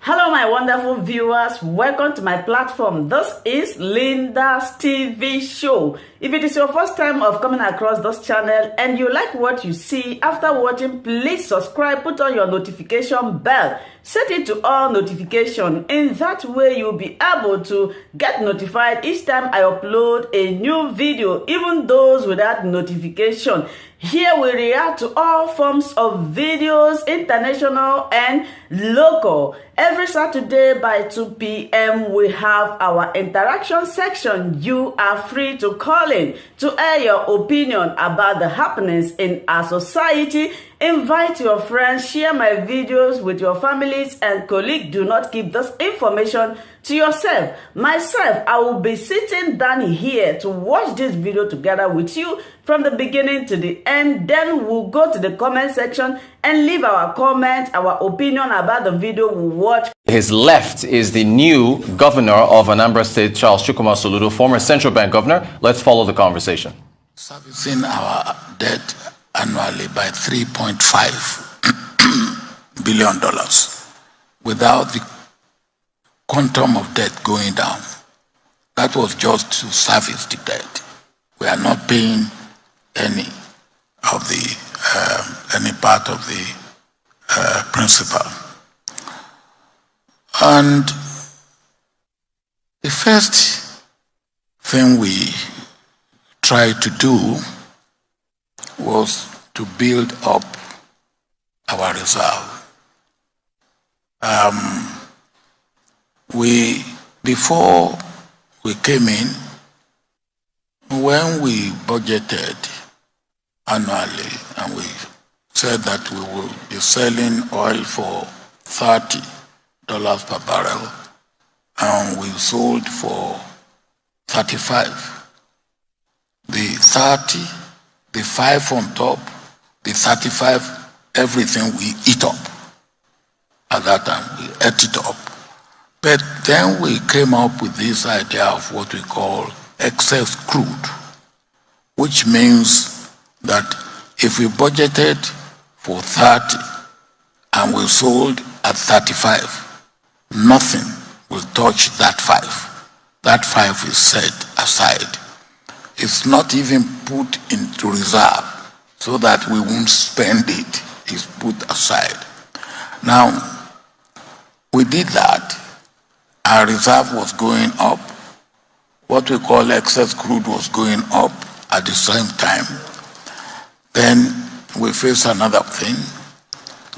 Hello, my wonderful viewers. Welcome to my platform. This is Linda's TV show. If it is your first time of coming across this channel and you like what you see after watching, please subscribe, put on your notification bell, set it to all notification. In that way, you'll be able to get notified each time I upload a new video, even those without notification. Here we react to all forms of videos, international and local. Every Saturday by 2 p.m. we have our interaction section. You are free to call in to air your opinion about the happenings in our society. Invite your friends, share my videos with your families and colleagues. Do not keep this information to yourself. Myself, I will be sitting down here to watch this video together with you from the beginning to the end. Then we'll go to the comment section and leave our comment, our opinion about the video we watch. His left is the new governor of Anambra State, Charles Chukwuma Soludo, former central bank governor. Let's follow the conversation. Servicing our debt annually by $3.5 billion without the quantum of debt going down. That was just to service the debt. We are not paying any of the any part of the principal. And the first thing we tried to do was to build up our reserve. Before we came in, when we budgeted annually and we said that we will be selling oil for $30 per barrel and we sold for 35. The 30, the 5 on top, the 35, everything we eat up. At that time, we ate it up. But then we came up with this idea of what we call excess crude, which means that if we budgeted for 30 and we sold at 35, nothing will touch that 5. That 5 is set aside. It's not even put into reserve so that we won't spend it. It's put aside. Now, we did that. Our reserve was going up. What we call excess crude was going up at the same time. Then we face another thing,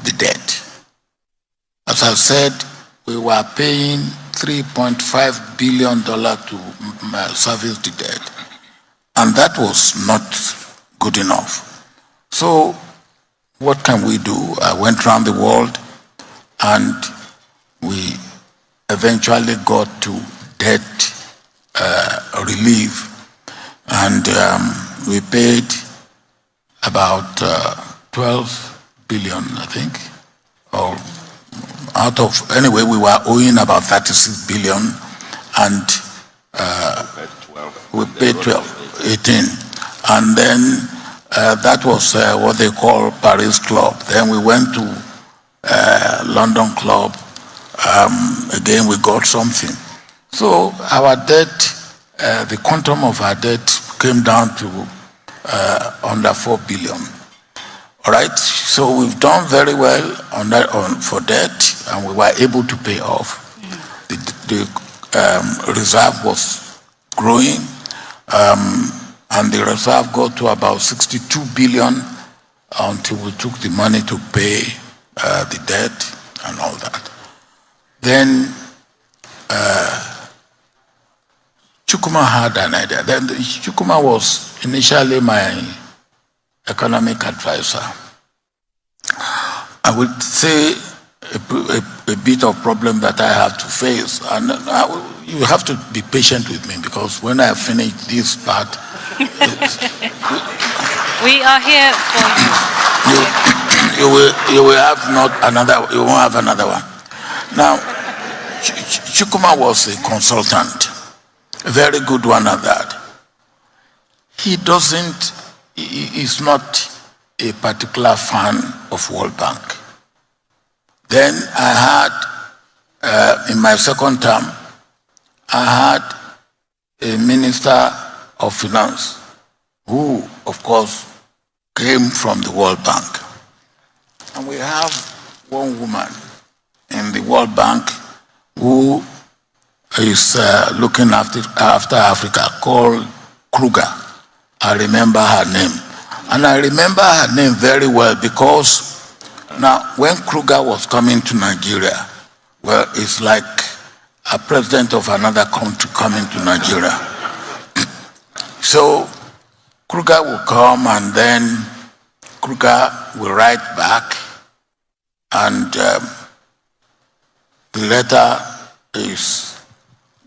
the debt. As I said, we were paying $3.5 billion to service the debt. And that was not good enough. So what can we do? I went around the world and we eventually got to debt relief. And we paid about 12 billion, I think, or out of, anyway, we were owing about 36 billion and we paid 12, 18. And then that was what they call Paris Club. Then we went to London Club. Again, we got something. So our debt, the quantum of our debt came down to under 4 billion. All right, so we've done very well for debt, and we were able to pay off. The reserve was growing, and the reserve got to about 62 billion until we took the money to pay the debt and all that. Then Chukwuma had an idea. Then Chukwuma was initially my economic advisor. I would say a bit of problem that I have to face, and you have to be patient with me because when I finish this part, we are here for you. You will have not another. You won't have another one. Now, Chukwuma was a consultant, a very good one at that. He's not a particular fan of World Bank. Then I had in my second term, I had a minister of finance who, of course, came from the World Bank. And we have one woman in the World Bank who is looking after Africa, called Kruger. I remember her name. And I remember her name very well because now when Kruger was coming to Nigeria, well, it's like a president of another country coming to Nigeria. So Kruger will come and then Kruger will write back, and the letter is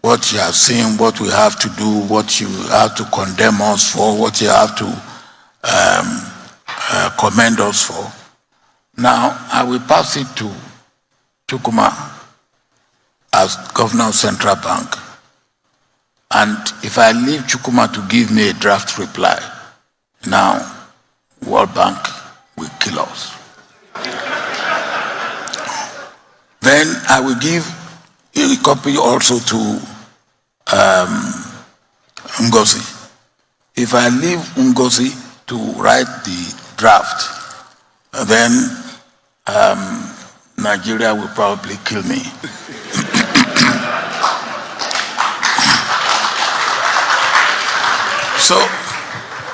what you have seen, what we have to do, what you have to condemn us for, what you have to commend us for. Now, I will pass it to Chukwuma as governor of Central Bank. And if I leave Chukwuma to give me a draft reply, now World Bank will kill us. Then I will give a copy also to Ngozi. If I leave Ngozi to write the draft, then Nigeria will probably kill me.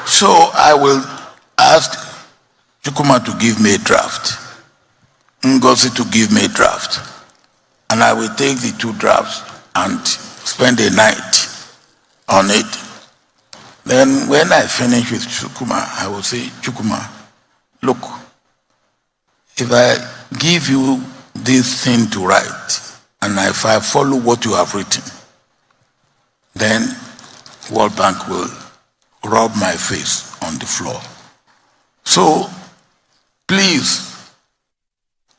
So I will ask Chukwuma to give me a draft, Ngozi to give me a draft, and I will take the two drafts and spend a night on it. Then when I finish with Chukwuma, I will say, Chukwuma, look, if I give you this thing to write, and if I follow what you have written, then World Bank will rub my face on the floor. So please,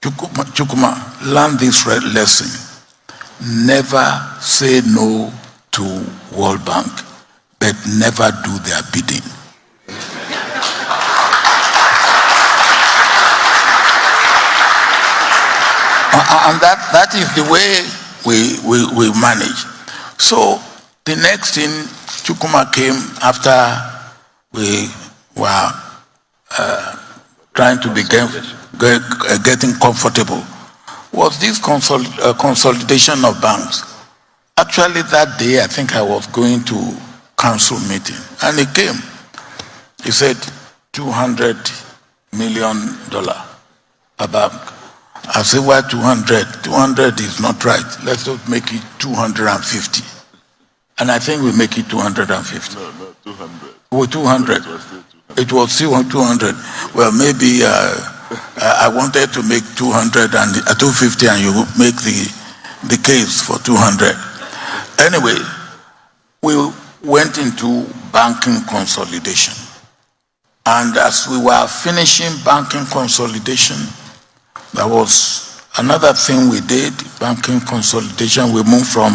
Chukwuma, learn this lesson. Never say no to World Bank, but never do their bidding. And that is the way we manage. So the next thing, Chukwuma came after we were trying to begin getting comfortable, was this consolidation of banks. Actually, that day, I think I was going to council meeting, and he came. He said, $200 million a bank. I said, why 200? 200 is not right. Let's not make it 250. And I think we make it 250. No, 200. Oh, 200. It was still 200. Well, maybe I wanted to make 200 and 250, and you make the case for 200. Anyway, we went into banking consolidation. And as we were finishing banking consolidation, there was another thing we did, banking consolidation. We moved from,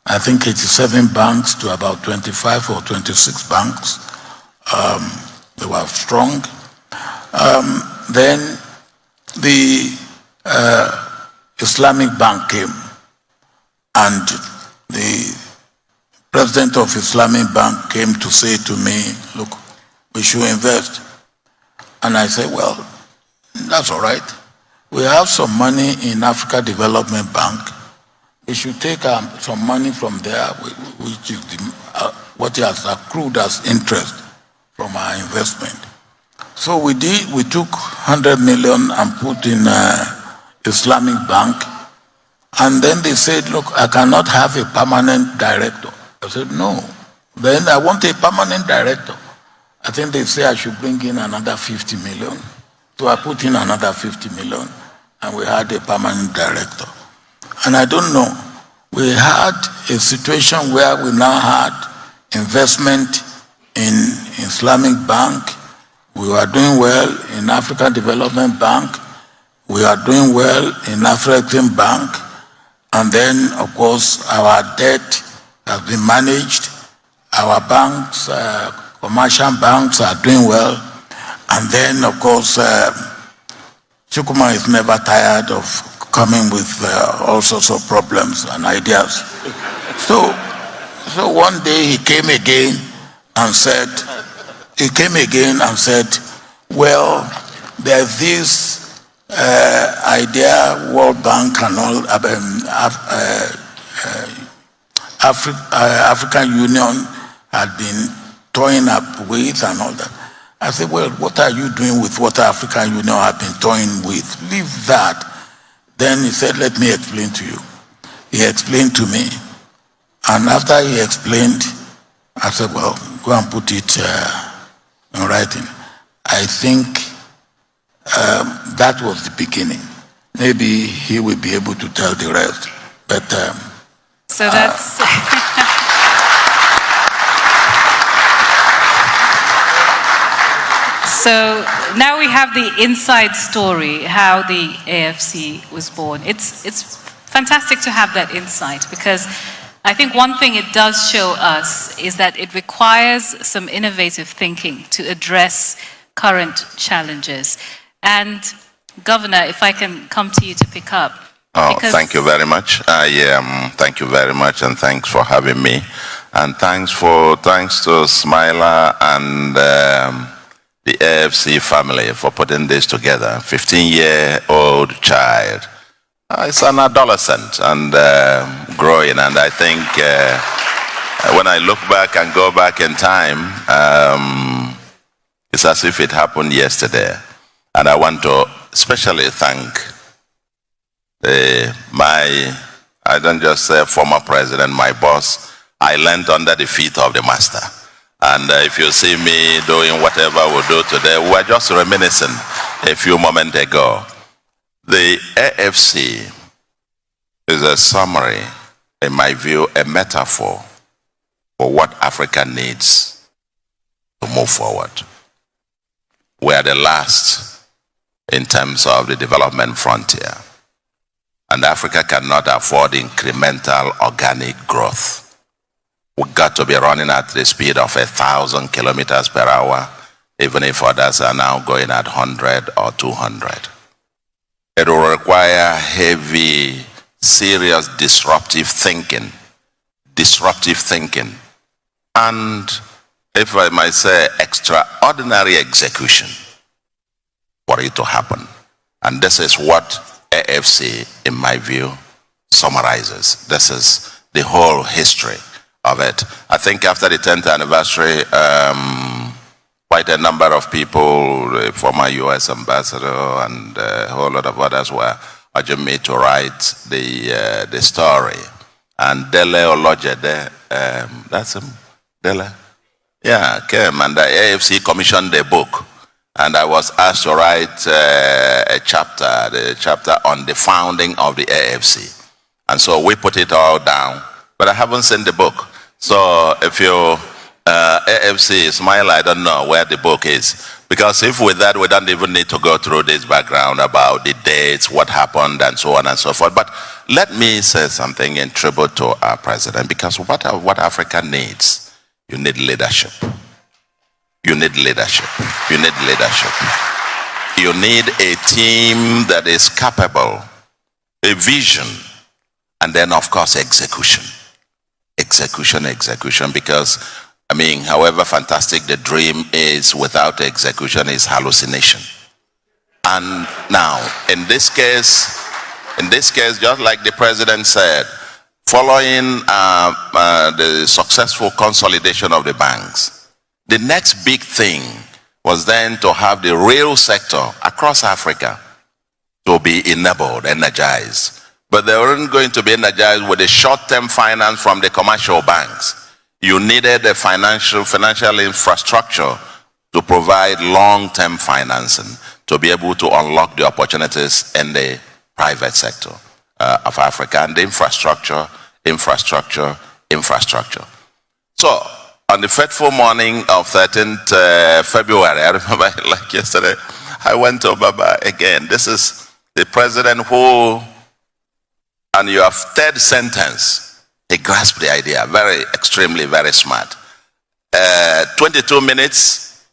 I think, 87 banks to about 25 or 26 banks. They were strong. Then the Islamic Bank came, and the president of Islamic Bank came to say to me, look, we should invest. And I said, well, that's all right. We have some money in Africa Development Bank. We should take some money from there, which is what has accrued as interest from our investment. So we took 100 million and put in Islamic Bank. And then they said, look, I cannot have a permanent director. I said, no. Then I want a permanent director. I think they say I should bring in another 50 million. So I put in another 50 million, and we had a permanent director. And I don't know, we had a situation where we now had investment in Islamic Bank. We were doing well in African Development Bank. We are doing well in African Bank. And then, of course, our debt has been managed. Our banks, commercial banks are doing well. And then, of course, Chukwuma is never tired of coming with all sorts of problems and ideas. So one day he came again and said, well, there's this idea, World Bank and all, African Union had been toying up with and all that. I said, well, what are you doing with what African Union have been toying with? Leave that. Then he said, let me explain to you. He explained to me. And after he explained, I said, well, go and put it in writing. I think that was the beginning. Maybe he will be able to tell the rest. But so that's so now we have the inside story, how the AFC was born. It's fantastic to have that insight, because I think one thing it does show us is that it requires some innovative thinking to address current challenges. And Governor, if I can come to you to pick up. Oh, thank you very much. Thank you very much, and thanks for having me. And thanks to Smiler and the AFC family for putting this together. 15-year-old child. It's an adolescent and growing, and I think when I look back and go back in time, it's as if it happened yesterday. And I want to especially thank I don't just say former president, my boss. I learned under the feet of the master. And if you see me doing whatever we do today, we were just reminiscing a few moments ago. The AFC is a summary, in my view, a metaphor for what Africa needs to move forward. We are the last in terms of the development frontier. And Africa cannot afford incremental organic growth. We've got to be running at the speed of 1,000 kilometers per hour, even if others are now going at 100 or 200. It will require heavy, serious disruptive thinking, and, if I might say, extraordinary execution for it to happen. And this is what AFC, in my view, summarizes. This is the whole history of it. I think after the 10th anniversary, quite a number of people, the former US ambassador and a whole lot of others were urging me to write the story. And Dele Olojede, that's him, Dele? Yeah, came and the AFC commissioned a book. And I was asked to write the chapter on the founding of the AFC. And so we put it all down, but I haven't seen the book. So if you, AFC, Smile, I don't know where the book is. Because if with that, we don't even need to go through this background about the dates, what happened, and so on and so forth. But let me say something in tribute to our president, because what Africa needs, you need leadership. You need leadership. You need leadership. You need a team that is capable, a vision, and then, of course, execution. Execution, because, I mean, however fantastic the dream is, without execution is hallucination. And now, in this case, just like the president said, following the successful consolidation of the banks, the next big thing was then to have the real sector across Africa to be enabled, energized. But they weren't going to be energized with a short-term finance from the commercial banks. You needed a financial infrastructure to provide long-term financing to be able to unlock the opportunities in the private sector of Africa. And the infrastructure. So, on the fateful morning of 13th February, I remember like yesterday, I went to Baba again. This is the president who, and your third sentence, he grasped the idea, extremely, very smart. 22 minutes,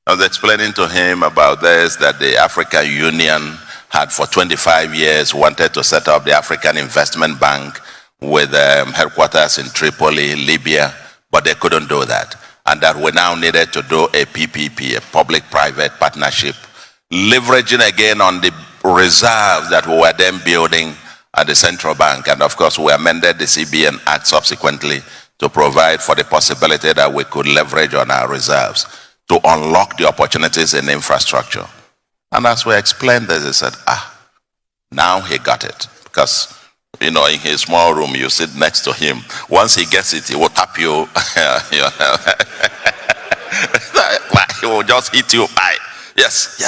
I was explaining to him about this, that the African Union had for 25 years wanted to set up the African Investment Bank with headquarters in Tripoli, Libya, but they couldn't do that. And that we now needed to do a PPP, a public-private partnership, leveraging again on the reserves that we were then building at the central bank. And of course, we amended the CBN Act subsequently to provide for the possibility that we could leverage on our reserves to unlock the opportunities in infrastructure. And as we explained this, he said, now he got it. Because, you know, in his small room, you sit next to him. Once he gets it, he will tap you. He will just hit you by, yes.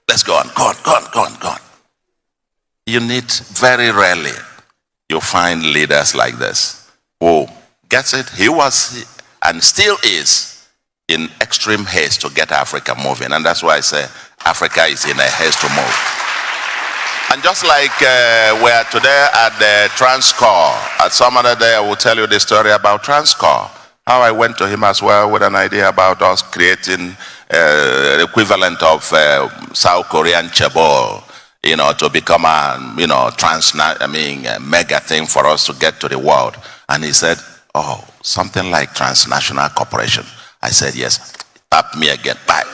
Let's go on, go on. You need, very rarely, you find leaders like this who gets it. He was, and still is, in extreme haste to get Africa moving. And that's why I say Africa is in a haste to move. And just like we're today at the Transcorp, at some other day I will tell you the story about Transcorp. How I went to him as well with an idea about us creating the equivalent of South Korean chaebol, you know, to become a, you know, a mega thing for us to get to the world. And he said, oh, something like transnational corporation. I said, yes. Tap me again. Bye.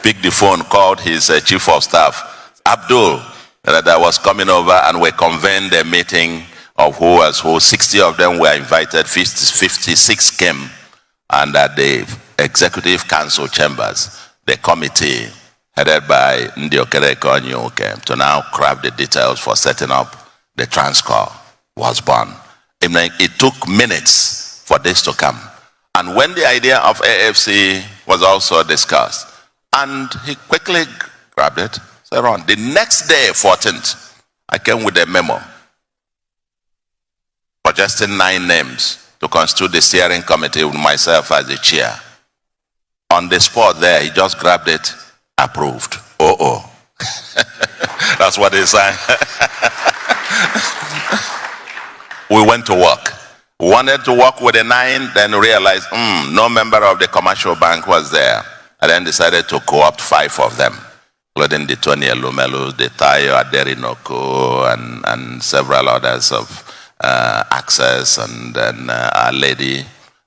Picked the phone, called his chief of staff, Abdul, that was coming over, and we convened a meeting of who was who. 60 of them were invited, 56 came, and at the executive council chambers, the committee headed by Ndi Okereke came to now craft the details for setting up the Transcorp was born. It took minutes for this to come. And when the idea of AFC was also discussed, and he quickly grabbed it, said, on the next day, 14th, I came with a memo suggesting 9 names to constitute the steering committee with myself as the chair. On the spot there, he just grabbed it, approved. That's what he said. We went to work. We wanted to work with the 9, then realized, no member of the commercial bank was there. And then decided to co-opt 5 of them, including the Tony Elumelu, the Tayo Aderinoko, and several others of Access, and then Our Lady,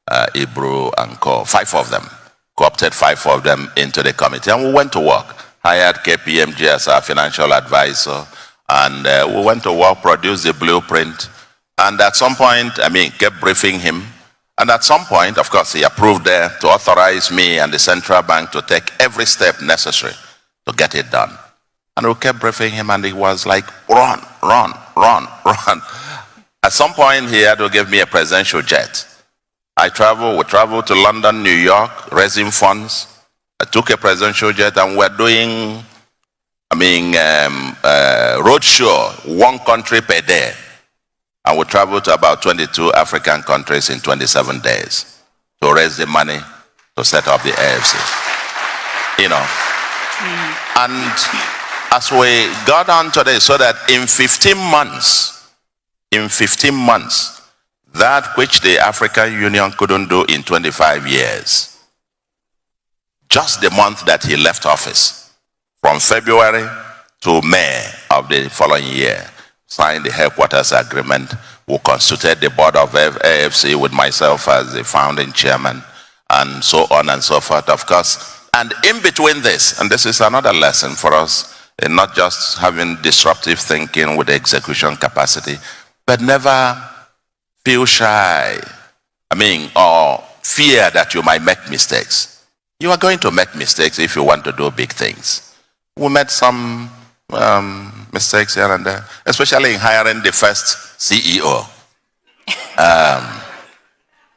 Ibru, and Co. 5 of them. Co-opted 5 of them into the committee. And we went to work. Hired KPMG as our financial advisor. And we went to work, produced the blueprint. And at some point, kept briefing him. And at some point, of course, he approved there to authorize me and the central bank to take every step necessary to get it done. And we kept briefing him, and he was like, run. At some point, he had to give me a presidential jet. We traveled to London, New York, raising funds. I took a presidential jet, and we're doing, roadshow, 1 country per day. And we traveled to about 22 African countries in 27 days to raise the money to set up the AFC. You know. And as we got on today, so that in 15 months, that which the African Union couldn't do in 25 years, just the month that he left office, from February to May of the following year, signed the headquarters agreement. We constituted the board of AFC with myself as the founding chairman, and so on and so forth, of course. And in between this, and this is another lesson for us, in not just having disruptive thinking with execution capacity, but never feel shy, or fear that you might make mistakes. You are going to make mistakes if you want to do big things. We made some mistakes here and there, especially in hiring the first CEO.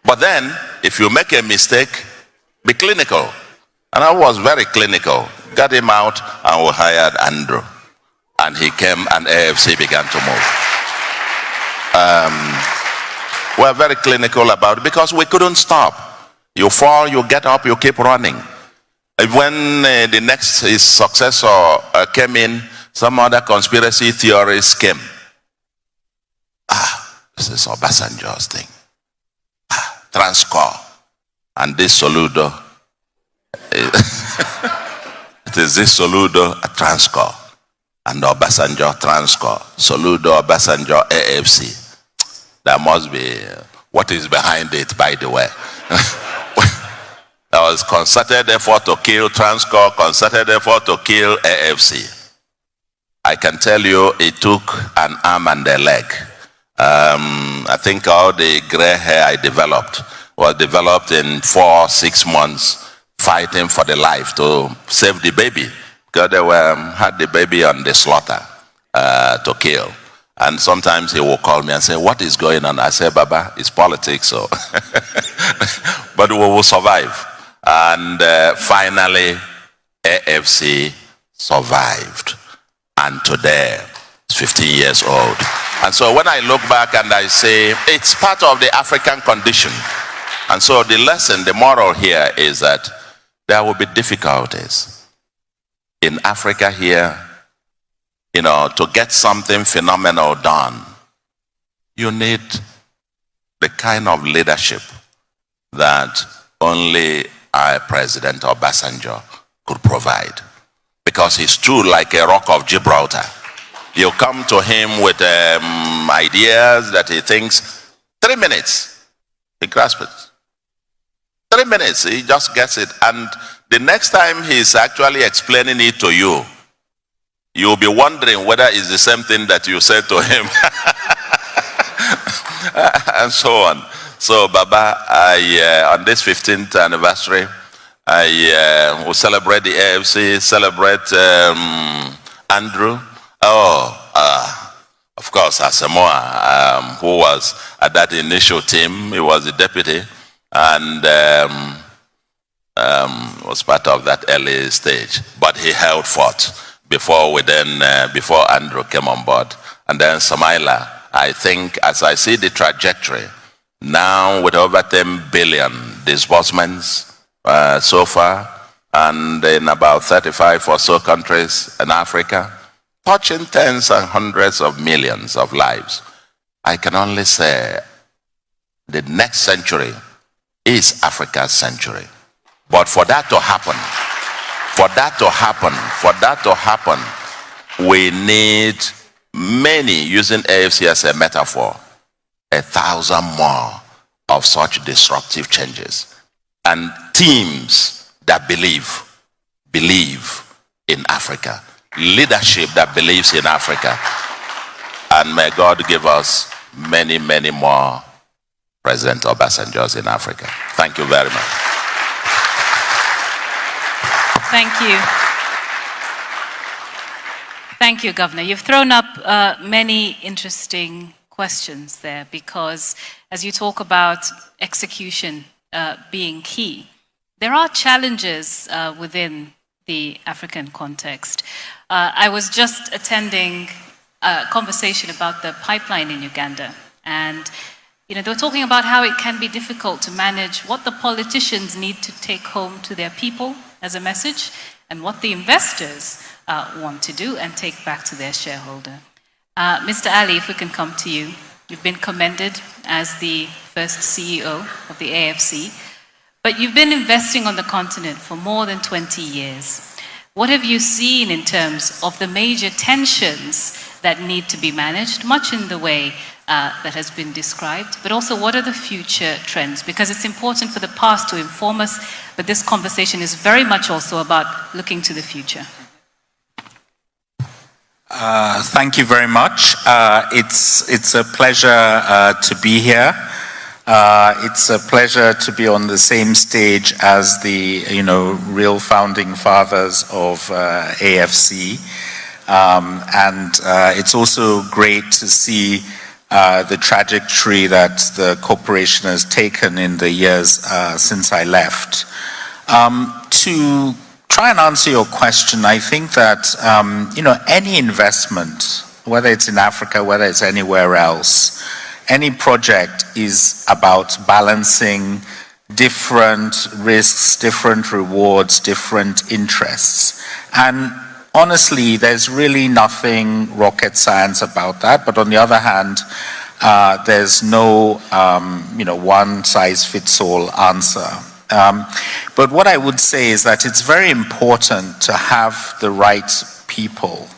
But then, if you make a mistake, be clinical. And I was very clinical. Got him out, and we hired Andrew. And he came, and AFC began to move. We're very clinical about it because we couldn't stop. You fall, you get up, you keep running. When the next his successor came in, some other conspiracy theories came. This is Obasanjo's thing. Transcorp. And this Soludo. It is this Soludo at Transcorp. and Obasanjo Transcorp, Soludo, Obasanjo AFC. There must be what is behind it, by the way. There was concerted effort to kill Transcorp, concerted effort to kill AFC. I can tell you it took an arm and a leg. I think all the gray hair I developed was developed in 4-6 months, fighting for the life to save the baby. Because they had the baby on the slaughter to kill. And sometimes he will call me and say, what is going on? I say, Baba, it's politics, so. But we will survive. And finally, AFC survived. And today, it's 15 years old. And so when I look back and I say, it's part of the African condition. And so the lesson, the moral here is that there will be difficulties. In Africa here, to get something phenomenal done, you need the kind of leadership that only our President Obasanjo could provide. Because he's true like a rock of Gibraltar. You come to him with ideas that he thinks, 3 minutes, he grasps it. 3 minutes, he just gets it. And the next time he's actually explaining it to you, you'll be wondering whether it's the same thing that you said to him. And so on. So, Baba, on this 15th anniversary, I will celebrate the AFC, celebrate Andrew. Of course, Asamoah, who was at that initial team, he was the deputy, and was part of that early stage. But he held forth before before Andrew came on board. And then Samaila, I think, as I see the trajectory, now with over 10 billion disbursements so far, and in about 35 or so countries in Africa, touching tens and hundreds of millions of lives, I can only say the next century is Africa's century. But for that to happen, we need many, using AFC as a metaphor, 1,000 more of such disruptive changes. And teams that believe in Africa, leadership that believes in Africa. And may God give us many, many more President Obasanjos in Africa. Thank you very much. Thank you. Thank you, Governor. You've thrown up many interesting questions there, because as you talk about execution being key, there are challenges within the African context. I was just attending a conversation about the pipeline in Uganda, and they were talking about how it can be difficult to manage what the politicians need to take home to their people as a message, and what the investors want to do and take back to their shareholder. Mr. Ali, if we can come to you. You've been commended as the first CEO of the AFC, but you've been investing on the continent for more than 20 years. What have you seen in terms of the major tensions that need to be managed, much in the way that has been described, but also what are the future trends? Because it's important for the past to inform us, but this conversation is very much also about looking to the future. Thank you very much. It's a pleasure to be here. It's a pleasure to be on the same stage as the real founding fathers of AFC, and it's also great to see the trajectory that the corporation has taken in the years since I left. To try and answer your question, I think that any investment, whether it's in Africa, whether it's anywhere else, any project is about balancing different risks, different rewards, different interests. And honestly, there's really nothing rocket science about that. But on the other hand, there's no one-size-fits-all answer. But what I would say is that it's very important to have the right people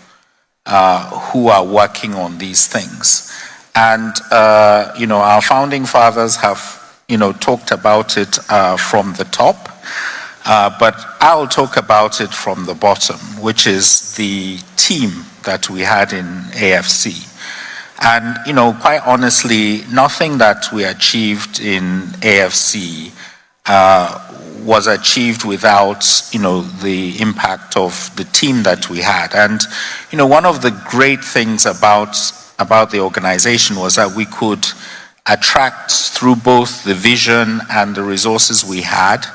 who are working on these things. And, our founding fathers have, talked about it from the top, but I'll talk about it from the bottom, which is the team that we had in AFC. And, quite honestly, nothing that we achieved in AFC was achieved without, the impact of the team that we had. And, one of the great things about the organization was that we could attract, through both the vision and the resources we had,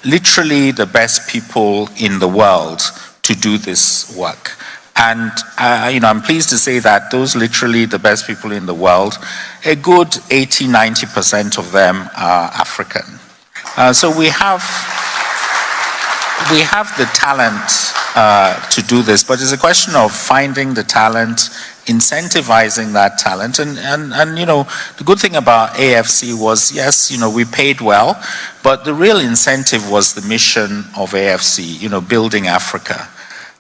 literally the best people in the world to do this work. And, I'm pleased to say that those literally the best people in the world, a good 80–90% of them are African. So we have the talent to do this, but it's a question of finding the talent, incentivizing that talent. And the good thing about AFC was, yes, we paid well, but the real incentive was the mission of AFC, building Africa.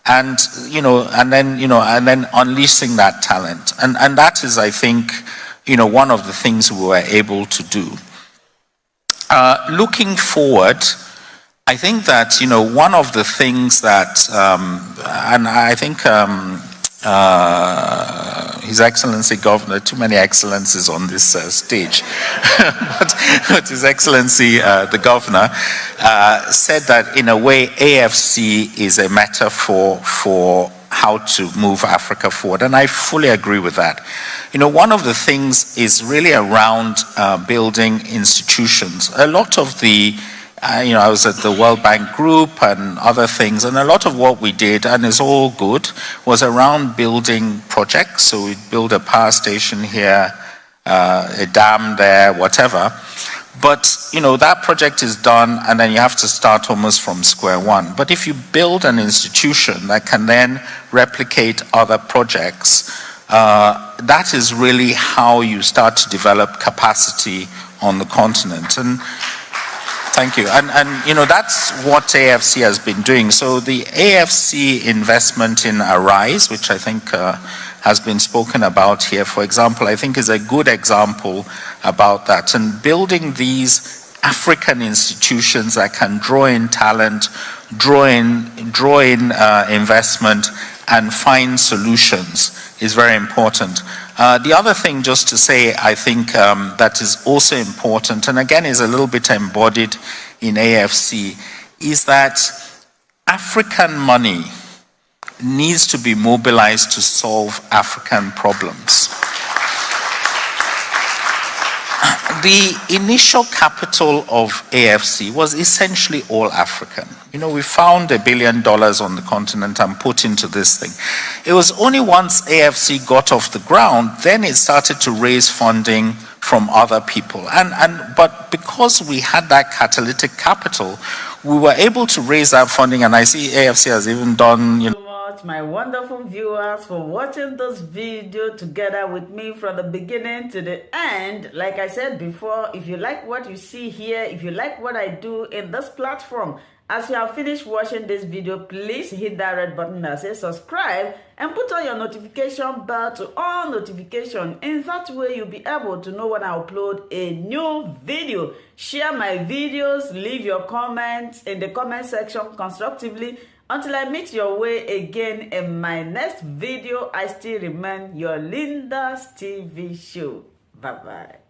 And, and then unleashing that talent. And that is, I think, one of the things we were able to do. Looking forward, I think that, one of the things that, and I think His Excellency Governor, too many excellencies on this stage, but His Excellency the Governor said that in a way AFC is a metaphor for how to move Africa forward, and I fully agree with that. One of the things is really around building institutions. A lot of the I was at the World Bank Group and other things, and a lot of what we did, and it's all good, was around building projects. So we build a power station here, a dam there, whatever. But, that project is done, and then you have to start almost from square one. But if you build an institution that can then replicate other projects, that is really how you start to develop capacity on the continent. And thank you. And that's what AFC has been doing. So the AFC investment in Arise, which I think has been spoken about here, for example, I think is a good example about that. And building these African institutions that can draw in talent, draw in investment, and find solutions is very important. The other thing, just to say, I think that is also important, and again is a little bit embodied in AFC, is that African money needs to be mobilized to solve African problems. The initial capital of AFC was essentially all African. We found $1 billion on the continent and put into this thing. It was only once AFC got off the ground, then it started to raise funding from other people. But because we had that catalytic capital, we were able to raise that funding, and I see AFC has even done, my wonderful viewers, for watching this video together with me from the beginning to the end. Like I said before, if you like what you see here, if you like what I do in this platform, as you have finished watching this video, please hit that red button that says subscribe and put on your notification bell to all notification. In that way, you'll be able to know when I upload a new video. Share my videos, leave your comments in the comment section constructively. Until I meet your way again in my next video, I still remain your Linda's TV show. Bye-bye.